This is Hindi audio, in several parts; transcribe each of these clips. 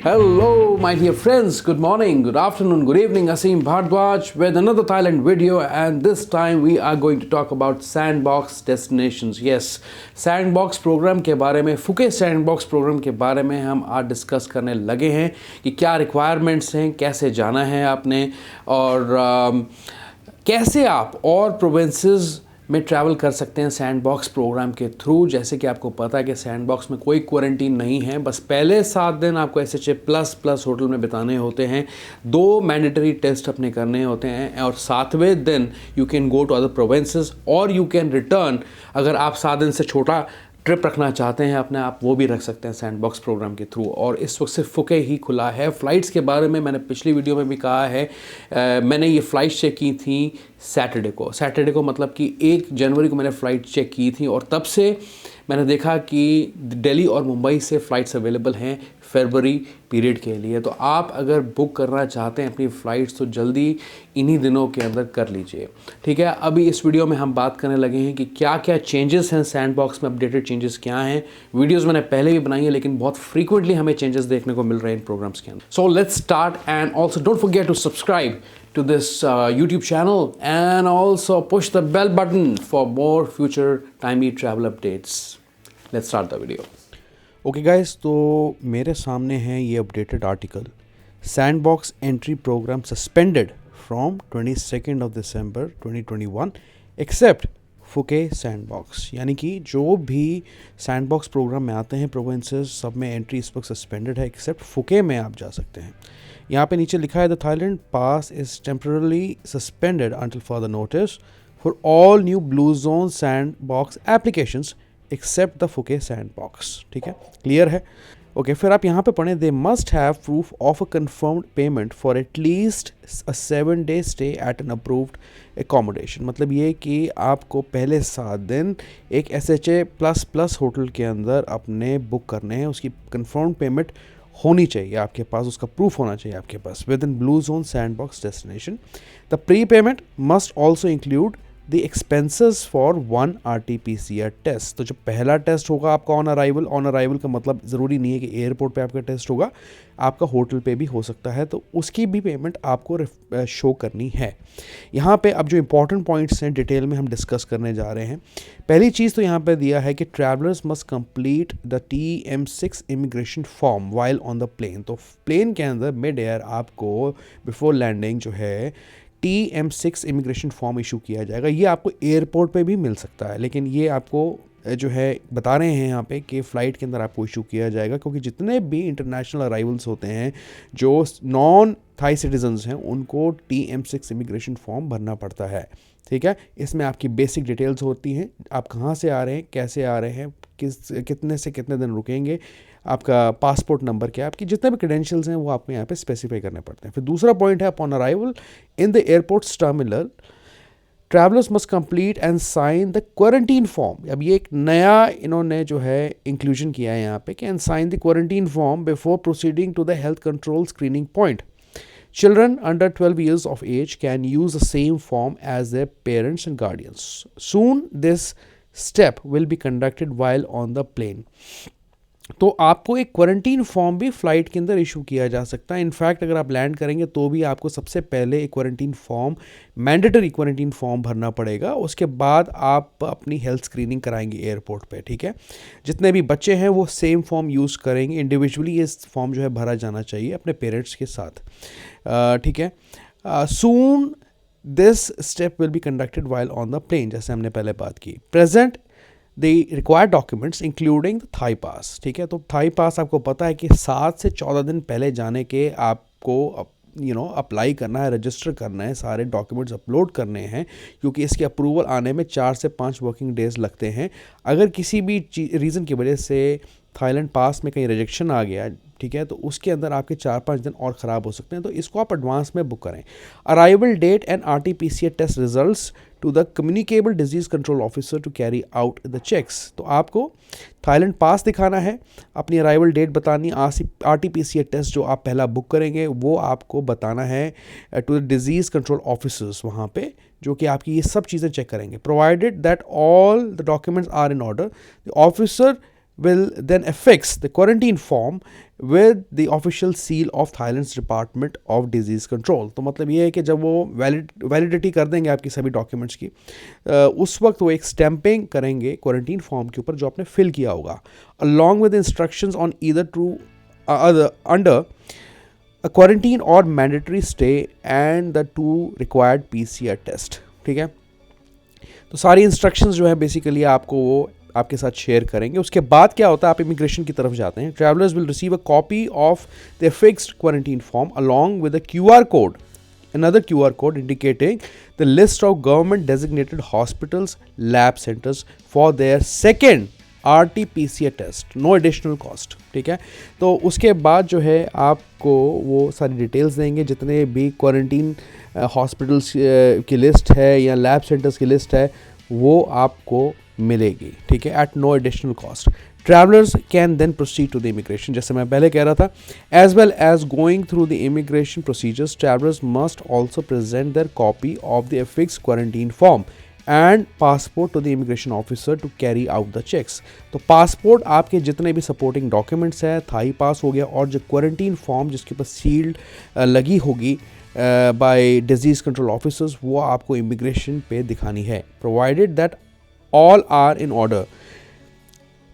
Hello, my dear friends. Good morning, good afternoon, good evening. Asim Bhardwaj with another Thailand video, and this time we are going to talk about Sandbox destinations. Yes, Sandbox program के बारे में, फुके Sandbox program के बारे में हम आज डिस्कस करने लगे हैं कि क्या रिक्वायरमेंट्स हैं, कैसे जाना है आपने और कैसे आप और प्रोविंसेस में ट्रैवल कर सकते हैं सैंडबॉक्स प्रोग्राम के थ्रू। जैसे कि आपको पता है कि सैंडबॉक्स में कोई क्वारंटीन नहीं है, बस पहले 7 दिन आपको SHA++ होटल में बिताने होते हैं, 2 मैंडेटरी टेस्ट अपने करने होते हैं और 7वें दिन you can go to other provinces और यू कैन रिटर्न। अगर आप 7 दिन से छोटा ट्रिप रखना चाहते हैं अपने, आप वो भी रख सकते हैं सैंडबॉक्स प्रोग्राम के थ्रू। और इस वक्त सिर्फ फुके ही खुला है। फ़्लाइट्स के बारे में मैंने पिछली वीडियो में भी कहा है, मैंने ये फ़्लाइट चेक की थी सैटरडे को मतलब कि 1 जनवरी को मैंने फ़्लाइट चेक की थी और तब से मैंने देखा कि दिल्ली और मुंबई से फ़्लाइट्स अवेलेबल हैं फरवरी पीरियड के लिए। तो आप अगर बुक करना चाहते हैं अपनी फ़्लाइट्स तो जल्दी इन्हीं दिनों के अंदर कर लीजिए, ठीक है। अभी इस वीडियो में हम बात करने लगे हैं कि क्या क्या चेंजेस हैं सैंडबॉक्स में, अपडेटेड चेंजेस क्या हैं। वीडियोज़ मैंने पहले भी बनाई है लेकिन बहुत फ्रीक्वेंटली हमें चेंजेस देखने को मिल रहे हैं इन प्रोग्राम्स के अंदर। So let's start and also don't forget to subscribe to this YouTube channel and also push the bell button for more future timely travel updates. Let's start the video. Okay guys, तो मेरे सामने है ये updated article, sandbox entry program suspended from 22 of December 2021 except Phuket sandbox. यानी कि जो भी सैंडबॉक्स प्रोग्राम में आते हैं प्रोविंसेस, सब में एंट्री इस वक्त सस्पेंडेड है एक्सेप्ट फुके में आप जा सकते हैं। यहाँ पे नीचे लिखा है the Thailand pass is temporarily suspended until further notice for all new blue zone sandbox applications except the Phuket sandbox. ठीक है, क्लियर है। ओके, फिर आप यहाँ पे पढ़ें they must have proof of a confirmed payment for at least a 7-day stay at an approved accommodation. मतलब ये कि आपको पहले 7 दिन एक SHA++ होटल के अंदर अपने बुक करने हैं, उसकी कन्फर्म्ड पेमेंट होनी चाहिए आपके पास, उसका प्रूफ होना चाहिए आपके पास within blue zone sandbox destination. The prepayment must also include the expenses for 1 RT-PCR test. तो जो पहला टेस्ट होगा आपका ऑन अराइवल का मतलब ज़रूरी नहीं है कि एयरपोर्ट पे आपका टेस्ट होगा, आपका होटल पे भी हो सकता है, तो उसकी भी पेमेंट आपको शो करनी है। यहाँ पे अब जो इंपॉर्टेंट पॉइंट्स हैं डिटेल में हम डिस्कस करने जा रहे हैं। पहली चीज़ तो यहाँ पे दिया है कि travellers must complete the TM6 immigration form while on the plane. तो प्लेन के अंदर मिड एयर आपको बिफोर लैंडिंग जो है TM6 इमिग्रेशन फॉर्म इशू किया जाएगा। ये आपको एयरपोर्ट पे भी मिल सकता है, लेकिन ये आपको जो है बता रहे हैं यहाँ पे कि फ़्लाइट के अंदर आपको इशू किया जाएगा, क्योंकि जितने भी इंटरनेशनल अराइवल्स होते हैं जो नॉन थाई सिटीजन्स हैं उनको TM6 इमिग्रेशन फॉर्म भरना पड़ता है। ठीक है, इसमें आपकी बेसिक डिटेल्स होती हैं, आप कहाँ से आ रहे हैं, कैसे आ रहे हैं, कितने से कितने दिन रुकेंगे, आपका पासपोर्ट नंबर क्या है, आपकी जितने भी क्रेडेंशियल्स हैं वो आपको यहाँ पे स्पेसिफाई करने पड़ते हैं। फिर दूसरा पॉइंट है upon arrival in the airports terminal travellers must complete and sign the quarantine form. अब ये एक नया इन्होंने जो है इंक्लूजन किया है यहाँ पे कि and sign the quarantine form before proceeding to the health control screening point. Children under 12 years of age can use the same form as their parents and guardians. Soon this step will be conducted while on the plane. तो आपको एक क्वारंटीन फॉर्म भी फ़्लाइट के अंदर इशू किया जा सकता है। इनफैक्ट अगर आप लैंड करेंगे तो भी आपको सबसे पहले एक quarantine form, mandatory quarantine form भरना पड़ेगा, उसके बाद आप अपनी हेल्थ स्क्रीनिंग कराएंगे एयरपोर्ट पे। ठीक है, जितने भी बच्चे हैं वो सेम फॉर्म यूज़ करेंगे, इंडिविजुअली ये फॉर्म जो है भरा जाना चाहिए अपने पेरेंट्स के साथ। ठीक है, soon this step will be conducted while on the plane, जैसे हमने पहले बात की। Present the required documents including the Thai pass. ठीक है, तो थाई पास आपको पता है कि 7 से 14 दिन पहले जाने के आपको अप्लाई करना है, रजिस्टर करना है, सारे डॉक्यूमेंट्स अपलोड करने हैं, क्योंकि इसकी अप्रूवल आने में 4 से 5 वर्किंग डेज़ लगते हैं। अगर किसी भी रीज़न की वजह से थाईलैंड पास में कहीं रिजेक्शन आ गया, ठीक है, तो उसके अंदर आपके 4-5 दिन और ख़राब हो सकते हैं, तो इसको आप एडवांस में बुक करें। Arrival date and RT-PCR test results to the communicable disease control officer to carry out the checks. तो आपको थाईलैंड पास दिखाना है, अपनी अराइवल डेट बतानी, RT-PCR टेस्ट जो आप पहला बुक करेंगे वो आपको बताना है to the disease control officers वहाँ पे, जो कि आपकी ये सब चीज़ें चेक करेंगे। Provided that all the documents are in order, the officer will then affix the quarantine form with the official seal of Thailand's Department of Disease Control. तो मतलब ये है कि जब वो वैलिडिटी कर देंगे आपकी सभी डॉक्यूमेंट्स की, उस वक्त वो एक स्टैंपिंग करेंगे क्वारंटीन फॉर्म के ऊपर जो आपने फिल किया होगा, along with instructions on either under a quarantine or mandatory stay and the 2 required PCR test. ठीक है, तो सारी इंस्ट्रक्शंस जो है बेसिकली आपको वो आपके साथ शेयर करेंगे. उसके बाद क्या होता है, आप इमिग्रेशन की तरफ जाते हैं. Travellers will receive a copy of the fixed quarantine form along with a QR code, another QR code indicating the list of government designated hospitals, lab centers for their second RT-PCR test, no additional cost. ठीक है, तो उसके बाद जो है आपको वो सारी डिटेल्स देंगे, जितने भी क्वारंटीन हॉस्पिटल्स की लिस्ट है या लैब सेंटर्स की लिस्ट है वो आपको मिलेगी. ठीक है, at no additional cost. Travelers can then proceed to the immigration. जैसे मैं पहले कह रहा था, as well as going through the immigration procedures, travelers must also present their copy of the affixed quarantine form and passport to the immigration officer to carry out the checks. तो पासपोर्ट, आपके जितने भी सपोर्टिंग डॉक्यूमेंट्स हैं, थाई पास हो गया, और जो क्वारंटीन फॉर्म जिसके ऊपर सील्ड लगी होगी बाय डिजीज़ कंट्रोल ऑफिसर्स, वो आपको इमिग्रेशन पे दिखानी है. Provided that all are in order,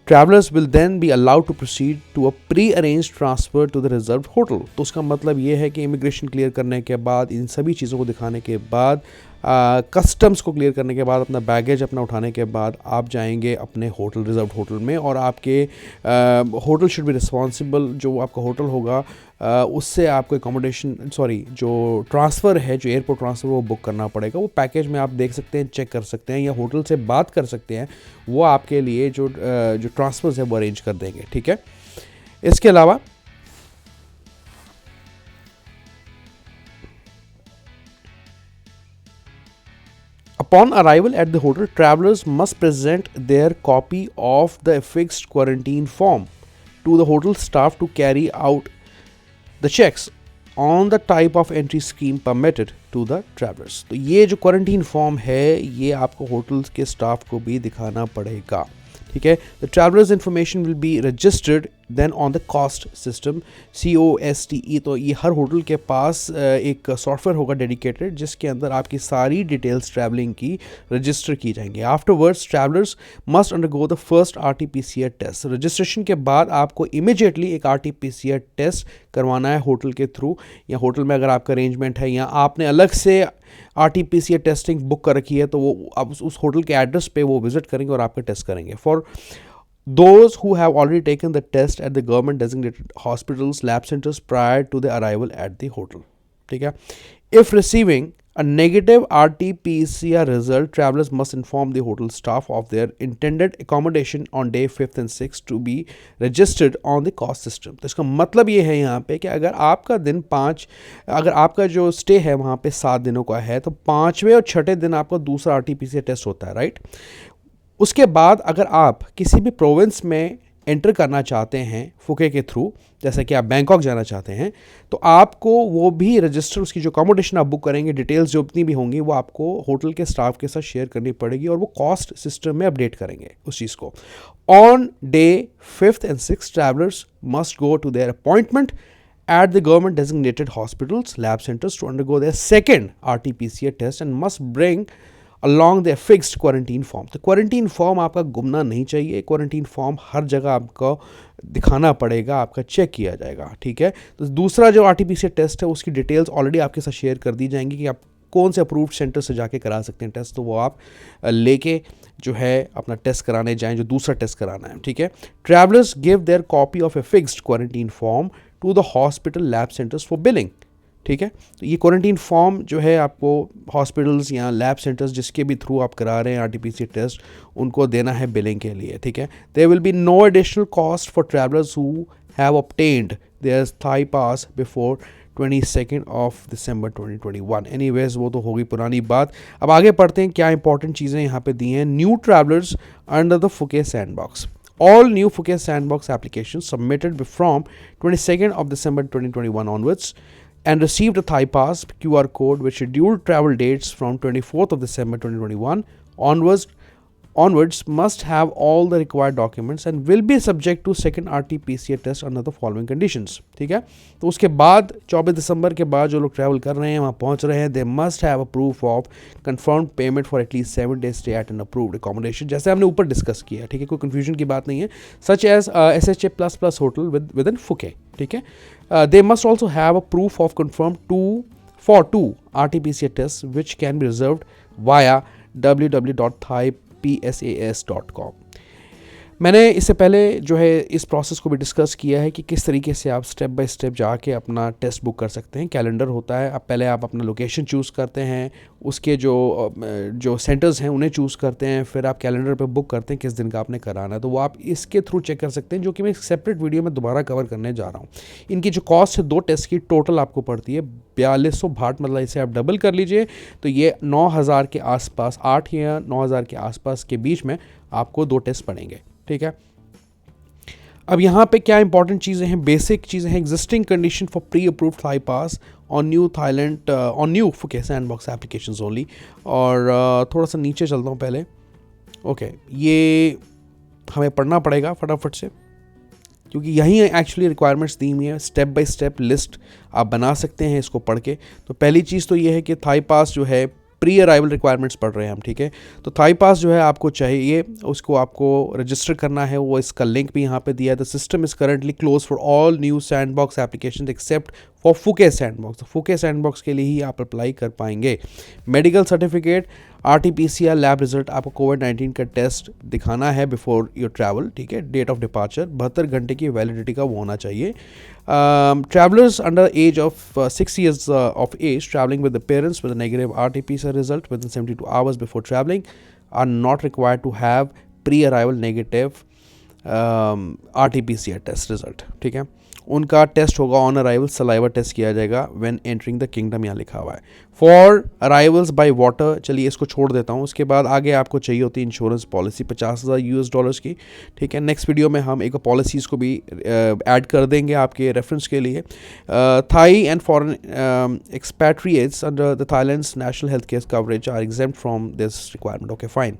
travelers will then be allowed to proceed to a pre-arranged transfer to the reserved hotel. तो उसका मतलब ये है कि इमिग्रेशन क्लियर करने के बाद, इन सभी चीज़ों को दिखाने के बाद, कस्टम्स को क्लियर करने के बाद, अपना बैगेज अपना उठाने के बाद आप जाएंगे अपने होटल, रिजर्व्ड होटल में. और आपके होटल शुड बी रिस्पॉन्सिबल, जो आपका होटल होगा उससे आपको एकोमोडेशन, जो ट्रांसफ़र है, जो एयरपोर्ट ट्रांसफ़र, वो बुक करना पड़ेगा. वो पैकेज में आप देख सकते हैं, चेक कर सकते हैं, या होटल से बात कर सकते हैं, वो आपके लिए जो ट्रांसफ़र्स है वो अरेंज कर देंगे. ठीक है, इसके अलावा upon arrival at the hotel, travelers must present their copy of the affixed quarantine form to the hotel staff to carry out the checks on the type of entry scheme permitted to the travelers. तो ये जो क्वारंटीन फॉर्म है ये आपको होटल्स के स्टाफ को भी दिखाना पड़ेगा. ठीक है, the travellers information will be registered then on the cost system, COSTE. तो ये हर होटल के पास एक सॉफ्टवेयर होगा डेडिकेटेड, जिसके अंदर आपकी सारी डिटेल्स ट्रैवलिंग की रजिस्टर की जाएंगी. Afterwards travellers must undergo the first RT-PCR test. Registration के बाद आपको इमीडिएटली एक RT-PCR टेस्ट करवाना है होटल के थ्रू, या होटल में अगर आपका अरेंजमेंट है या आपने अलग से RT-PCR टेस्टिंग बुक कर रखी है तो वो आप उस होटल के एड्रेस पे वो विजिट करेंगे और आपका टेस्ट करेंगे. For those who have already taken the test at the government designated hospitals, lab centers prior to the arrival at the hotel. ठीक है, if receiving a negative RT-PCR result, travelers must inform the hotel staff of their intended accommodation on day 5th and 6th to be registered on the cost system. तो इसका मतलब ये है यहाँ पे कि अगर आपका दिन 5, अगर आपका जो स्टे है वहाँ पे 7 दिनों का है, तो 5वें और 6ठे दिन आपका दूसरा RT-PCR टेस्ट होता है, राइट. उसके बाद अगर आप किसी भी प्रोविंस में एंटर करना चाहते हैं फुके के थ्रू, जैसे कि आप बैंकॉक जाना चाहते हैं, तो आपको वो भी रजिस्टर, उसकी जो अकोमोडेशन आप बुक करेंगे, डिटेल्स जो इतनी भी होंगी वो आपको होटल के स्टाफ के साथ शेयर करनी पड़ेगी, और वो कॉस्ट सिस्टम में अपडेट करेंगे उस चीज़ को. On day 5th and 6th, travellers must go to their appointment at the government designated hospitals, lab centers to undergo their second RT-PCR test and must bring along their fixed quarantine form. तो क्वारंटीन फॉर्म आपका गुमना नहीं चाहिए. क्वारंटीन फॉर्म हर जगह आपको दिखाना पड़ेगा, आपका चेक किया जाएगा. ठीक है, तो दूसरा जो RT-PCR टेस्ट है उसकी डिटेल्स ऑलरेडी आपके साथ शेयर कर दी जाएंगी कि आप कौन से अप्रूव्ड सेंटर से जाके करा सकते हैं टेस्ट, तो वो आप लेके जो है अपना टेस्ट कराने जाएं, जो दूसरा टेस्ट कराना है. ठीक है, travellers give their copy of a fixed quarantine form to the hospital, lab centres for billing. ठीक है, तो ये क्वारंटीन फॉर्म जो है आपको हॉस्पिटल्स या लैब सेंटर्स जिसके भी थ्रू आप करा रहे हैं RT-PCR टेस्ट, उनको देना है बिलिंग के लिए. ठीक है, there will be no additional cost for travellers who have obtained their Thai pass before 22nd of December 2021. Anyways वो तो होगी पुरानी बात. अब आगे पढ़ते हैं क्या इंपॉर्टेंट चीज़ें यहाँ पे दी हैं. New travellers under the Phuket sandbox. All new Phuket Sandbox applications submitted from 22nd of December 2021 onwards and received a Thai Pass QR code with scheduled travel dates from 24th of December 2021 onwards onwards must have all the required documents and will be subject to second RT-PCR test under the following conditions. ठीक है, तो उसके बाद 24 दिसंबर के बाद जो लोग ट्रैवल कर रहे हैं, वहाँ पहुँच रहे हैं, they must have a proof of confirmed payment for at least 7 days stay at an approved accommodation, जैसे हमने ऊपर डिस्कस किया. ठीक है, कोई कन्फ्यूजन की बात नहीं है. Such as SHA++ hotel within Phuket. ठीक है, they must also have a proof of confirm for 2 RT-PCR tests which can be reserved via www.thaipsas.com. मैंने इससे पहले जो है इस प्रोसेस को भी डिस्कस किया है कि किस तरीके से आप स्टेप बाय स्टेप जाके अपना टेस्ट बुक कर सकते हैं. कैलेंडर होता है, आप पहले आप अपना लोकेशन चूज़ करते हैं, उसके जो सेंटर्स हैं उन्हें चूज़ करते हैं, फिर आप कैलेंडर पे बुक करते हैं किस दिन का आपने कराना है. तो वो आप इसके थ्रू चेक कर सकते हैं, जो कि मैं एक सेपरेट वीडियो में दोबारा कवर करने जा रहा हूँ. इनकी जो कॉस्ट है 2 टेस्ट की टोटल आपको पड़ती है 4200 भाट, मतलब इसे आप डबल कर लीजिए तो ये 9000 के आसपास, 8 या 9000 के आसपास के बीच में आपको 2 टेस्ट पड़ेंगे. ठीक है, अब यहाँ पे क्या इंपॉर्टेंट चीज़ें हैं, बेसिक चीज़ें हैं. Existing condition for pre approved Thai pass on new Phuket sandbox applications only. और थोड़ा सा नीचे चलता हूँ पहले. ओके, ये हमें पढ़ना पड़ेगा फटाफट से, क्योंकि यहीं एक्चुअली रिक्वायरमेंट्स दी हुई हैं. स्टेप बाय स्टेप लिस्ट आप बना सकते हैं इसको पढ़ के. तो पहली चीज़ तो ये है कि थाई पास जो है प्री अराइवल रिक्वायरमेंट्स पढ़ रहे हैं हम. ठीक है, तो थाई पास जो है आपको चाहिए, उसको आपको रजिस्टर करना है. वो इसका लिंक भी यहाँ पे दिया है. The system is currently close for all new sandbox application except for Phuke sandbox. तो फुके सैंडबॉक्स के लिए ही आप अप्लाई कर पाएंगे. Medical certificate, RT-PCR lab result, आपको कोविड-19 का टेस्ट दिखाना है बिफोर योर ट्रैवल. ठीक है, डेट ऑफ डिपार्चर 72 घंटे की वैलिडिटी का वो होना चाहिए. Travellers under as of 6 years of age traveling with the parents with a negative RT-PCR result within 72 hours before traveling are not required to have pre-arrival negative RT-PCR test result. ठीक है, उनका टेस्ट होगा ऑन अराइवल, सलाइवा टेस्ट किया जाएगा व्हेन एंटरिंग द किंगडम, यहाँ लिखा हुआ है. फॉर अराइवल्स बाय वाटर, चलिए इसको छोड़ देता हूँ. उसके बाद आगे आपको चाहिए होती है इंश्योरेंस पॉलिसी $50,000 की. ठीक है, नेक्स्ट वीडियो में हम एक पॉलिसीज़ को भी ऐड कर देंगे आपके रेफरेंस के लिए. Thai and foreign expatriates under the Thailand's national health care coverage are exempt from this requirement. Okay, fine.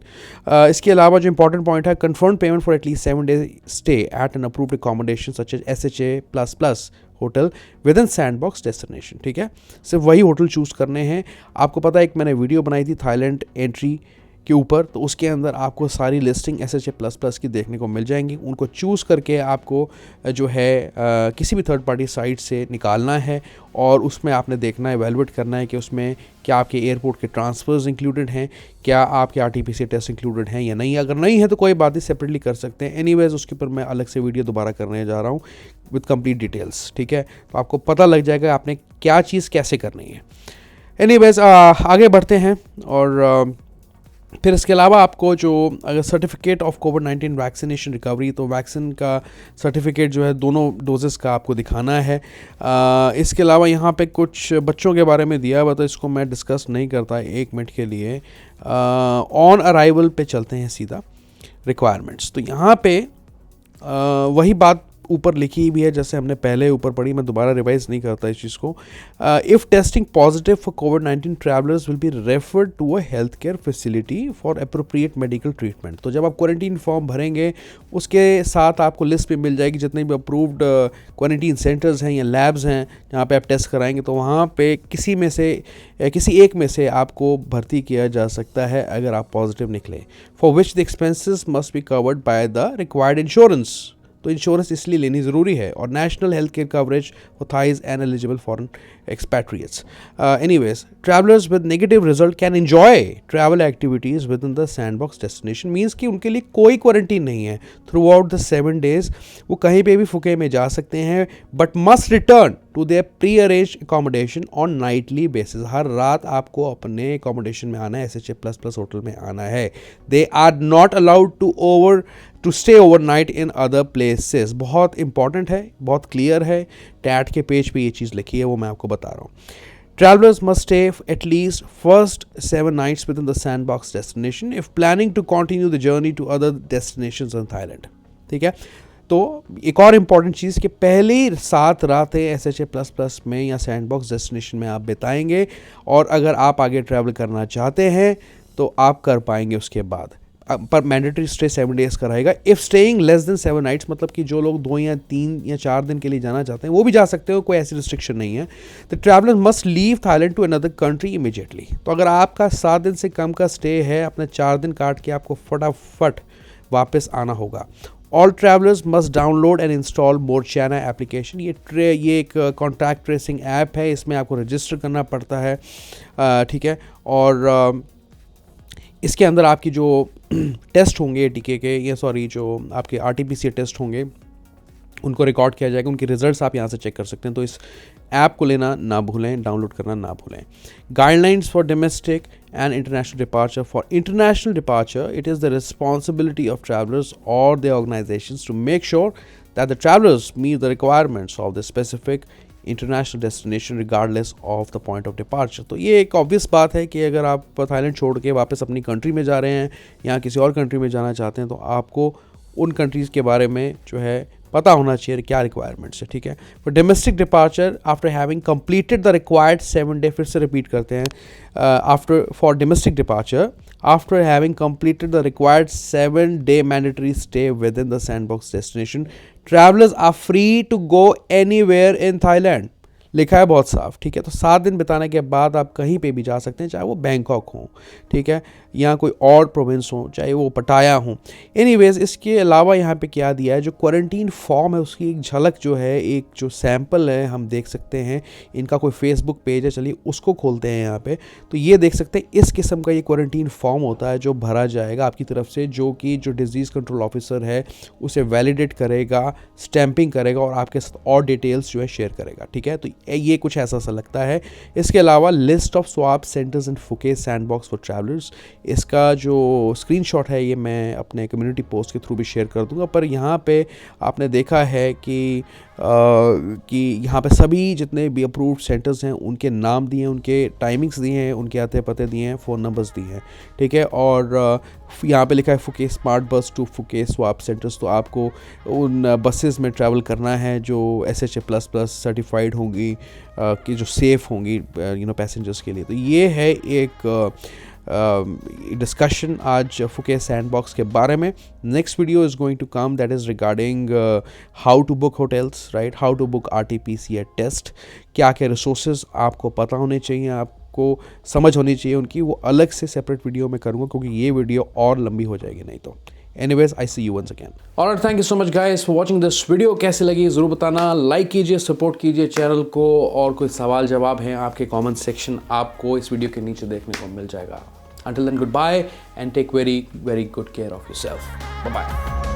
इसके अलावा जो इंपॉर्टेंट पॉइंट है, confirm payment for at least 7 days stay at an approved accommodation such as SHA++ hotel within sandbox destination. ठीक है, सिर्फ वही होटल चूज़ करने हैं. आपको पता है, एक मैंने वीडियो बनाई थी थाईलैंड एंट्री के ऊपर, तो उसके अंदर आपको सारी लिस्टिंग SHA++ की देखने को मिल जाएंगी. उनको चूज़ करके आपको जो है किसी भी थर्ड पार्टी साइट से निकालना है, और उसमें आपने देखना है, एवेलुएट करना है कि उसमें क्या आपके एयरपोर्ट के ट्रांसफ़र्स इंक्लूडेड हैं, क्या आपके RT-PCR टेस्ट इंक्लूडेड हैं या नहीं. अगर नहीं है तो कोई बात नहीं, सेपरेटली कर सकते हैं. एनीवेज उसके ऊपर मैं अलग से वीडियो दोबारा करने जा रहा हूँ विद कंप्लीट डिटेल्स. ठीक है, तो आपको पता लग जाएगा आपने क्या चीज़ कैसे करनी है. एनीवेज आगे बढ़ते हैं. और फिर इसके अलावा आपको जो अगर certificate of covid vaccination recovery, तो वैक्सीन का सर्टिफिकेट जो है दोनों डोजेस का आपको दिखाना है. इसके अलावा यहाँ पे कुछ बच्चों के बारे में दिया हुआ, तो इसको मैं डिस्कस नहीं करता 1 मिनट के लिए. ऑन अराइवल पे चलते हैं सीधा, रिक्वायरमेंट्स. तो यहाँ पे वही बात ऊपर लिखी भी है जैसे हमने पहले ऊपर पढ़ी, मैं दोबारा रिवाइज नहीं करता इस चीज़ को. इफ़ टेस्टिंग पॉजिटिव फॉर कोविड-19 travellers will be referred to a health care facility for appropriate medical treatment. तो जब आप क्वारंटीन फॉर्म भरेंगे, उसके साथ आपको लिस्ट भी मिल जाएगी जितने भी अप्रूव्ड क्वारंटीन सेंटर्स हैं या लैब्स हैं जहाँ पे आप टेस्ट कराएंगे. तो वहाँ पे किसी एक में से आपको भर्ती किया जा सकता है अगर आप पॉजिटिव निकले, for which the expenses must be covered by the required insurance. तो इंश्योरेंस इसलिए लेनी ज़रूरी है. और national health care coverage for Thais and eligible foreign expatriates. Anyways, travellers with negative result can enjoy travel activities within the sandbox destination. Means कि उनके लिए कोई क्वारंटीन नहीं है थ्रू आउट द 7 days. वो कहीं पे भी फुके में जा सकते हैं, but must return to their pre arrange accommodation on nightly basis. हर रात आपको अपने अकोमोडेशन में आना है, SHA++ होटल में आना है. They are not allowed to stay overnight in other places. बहुत इंपॉर्टेंट है, बहुत क्लियर है. टैट के पेज पे ये चीज़ लिखी है, वो मैं आपको बता रहा हूँ. Travelers must stay at least first 7 nights within the sandbox destination if planning to continue the journey to other destinations in Thailand. ठीक है, तो एक और इम्पॉर्टेंट चीज़ कि पहली 7 रातें SHA++ में या सैंडबॉक्स डेस्टिनेशन में आप बिताएंगे, और अगर आप आगे ट्रैवल करना चाहते हैं तो आप कर पाएंगे उसके बाद. पर मैंडेटरी स्टे 7 डेज़ का रहेगा। If staying less than 7 nights, मतलब कि जो लोग 2 या 3 या 4 दिन के लिए जाना चाहते हैं वो भी जा सकते हो, कोई ऐसी रिस्ट्रिक्शन नहीं है। The traveller must leave Thailand to another country immediately. तो अगर आपका 7 दिन से कम का स्टे है, अपने 4 दिन काट के आपको फटाफट वापस आना होगा। All travellers must download and install MorChana application. ये एक कॉन्टैक्ट ट्रेसिंग ऐप है, इसमें आपको रजिस्टर करना पड़ता है, ठीक है। और इसके अंदर आपकी जो टेस्ट होंगे टीके के, या सॉरी जो आपके RT-PCR टेस्ट होंगे उनको रिकॉर्ड किया जाएगा, उनके रिजल्ट्स आप यहाँ से चेक कर सकते हैं। तो इस ऐप को लेना ना भूलें, डाउनलोड करना ना भूलें। Guidelines for domestic and international departure. For international departure it is the responsibility of travellers और the organisations to make sure that the travellers meet the requirements of the specific international destination regardless of the point of departure. तो ये एक ऑब्वियस बात है कि अगर आप थाईलैंड छोड़ के वापस अपनी कंट्री में जा रहे हैं या किसी और कंट्री में जाना चाहते हैं तो आपको उन कंट्रीज़ के बारे में जो है पता होना चाहिए क्या रिक्वायरमेंट्स है, ठीक है। For domestic departure after having completed the required 7 day, फिर से रिपीट करते हैं, after for domestic departure after having completed the required 7 day mandatory stay within the sandbox destination, travellers are free to go anywhere in Thailand. लिखा है बहुत साफ, ठीक है। तो 7 दिन बिताने के बाद आप कहीं पे भी जा सकते हैं, चाहे वो बैंकॉक हो, ठीक है, या कोई और प्रोविंस हो, चाहे वो पटाया हो। एनीवेज, इसके अलावा यहाँ पे क्या दिया है, जो क्वारंटीन फॉर्म है उसकी एक झलक जो है, एक जो सैम्पल है हम देख सकते हैं। इनका कोई फेसबुक पेज है, चलिए उसको खोलते हैं यहाँ पे, तो ये देख सकते हैं इस किस्म का ये क्वारंटीन फॉर्म होता है जो भरा जाएगा आपकी तरफ से, जो कि जो डिजीज़ कंट्रोल ऑफिसर है उसे वैलिडेट करेगा, स्टैंपिंग करेगा और आपके साथ और डिटेल्स जो है शेयर करेगा, ठीक है। तो ये कुछ ऐसा सा लगता है। इसके अलावा list of swab centres in Phuke sandbox for travellers, इसका जो स्क्रीनशॉट है ये मैं अपने कम्युनिटी पोस्ट के थ्रू भी शेयर कर दूंगा। पर यहाँ पे आपने देखा है कि यहाँ पे सभी जितने भी अप्रूव्ड सेंटर्स हैं उनके नाम दिए हैं, उनके टाइमिंग्स दिए हैं, उनके आते पते दिए हैं, फ़ोन नंबर्स दिए हैं, ठीक है। और यहाँ पे लिखा है Phuket smart bus to Phuket swab centres. तो आपको उन बसेस में ट्रैवल करना है जो SHA++ सर्टिफाइड होंगी, कि जो सेफ़ होंगी पैसेंजर्स के लिए। तो ये है एक डिस्कशन आज फुके सैंडबॉक्स के बारे में। Next video is going to come, that is regarding how to book hotels, right, how to book RT-PCR test, क्या क्या रिसोर्सेज आपको पता होने चाहिए, आपको समझ होनी चाहिए उनकी, वो अलग से सेपरेट वीडियो में करूँगा क्योंकि ये वीडियो और लंबी हो जाएगी नहीं तो। Anyways, I see you once again. Alright, thank you so much guys for watching this video। कैसी लगी ज़रूर बताना, लाइक कीजिए, सपोर्ट कीजिए चैनल को, और कोई सवाल जवाब हैं आपके कमेंट सेक्शन आपको इस वीडियो के नीचे देखने को मिल जाएगा। Until then, goodbye and take very, very good care of yourself. Bye-bye.